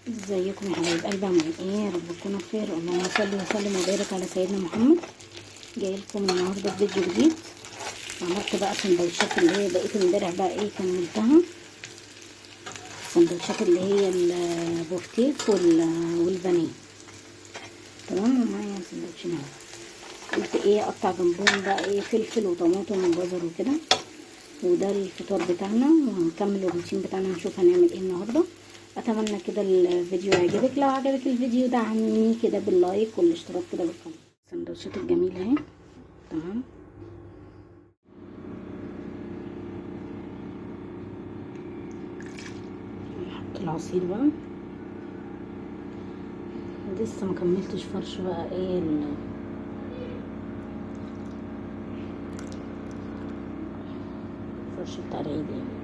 ازيكم يا حبايب قلبي، عاملين ايه؟ يا رب تكونوا بخير. اللهم صل وسلم وبارك على سيدنا محمد. جاي لكم النهارده بفيديو جديد. عملت بقى سندوتشات اللي هي بقيت امبارح بقى ايه كملتها. السندوتشات اللي هي البوفتيك والبانيه. تمام. ومعايا سندوتشين اهو. قلت ايه اقطع جنبهم بقى ايه فلفل وطماطم وجزر وكده. وده الفطار بتاعنا، وهنكمل الروتين بتاعنا، نشوف هنعمل ايه النهارده. اتمنى كده الفيديو يعجبك. لو عجبك الفيديو دعميني كده باللايك والاشتراك كده بالقناه. السندوتشات الجميله اهي. تمام. نحط العصير بقى. لسه ما كملتش فرش بقى ايه الفرش بتاع العيد يعني.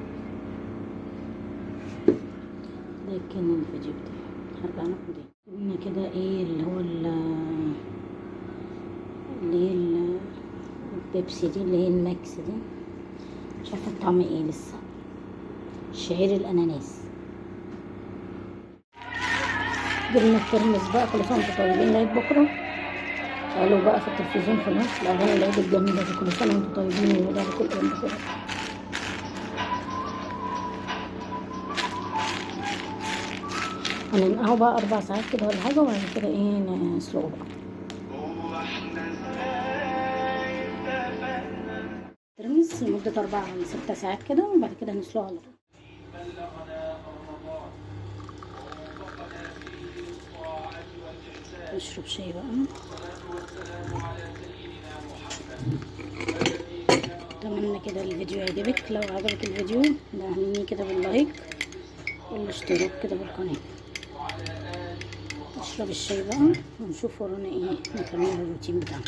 ده كان الفيديو بتاعي. هرجع لكم تاني. قلنا كده ايه اللي هو البيبسي دي اللي هي الماكس دي، مش عارفه طعم ايه لسه. شعير الاناناس. جبنا الترمس بقى. كل سنه وانتم طيبين. العيد بكره. قالوا بقى في التلفزيون في مصر الاغاني العيد الجميله دي، كل سنه وانتم طيبين وده كل يوم بخير. هننقعه بقى 4 ساعات كده ولا حاجه، وبعد كده ايه نسلقه بقى. ترمس لمده 4 ل 6 ساعات كده، وبعد كده نسلقه على طول. نشرب شاي بقى. اتمنى كده الفيديو يعجبك. لو عجبك الفيديو دعميني كده باللايك والاشتراك كده بالقناه. نشرب الشاي بقى ونشوف ورانا ايه، نكمل الروتين بتاعنا.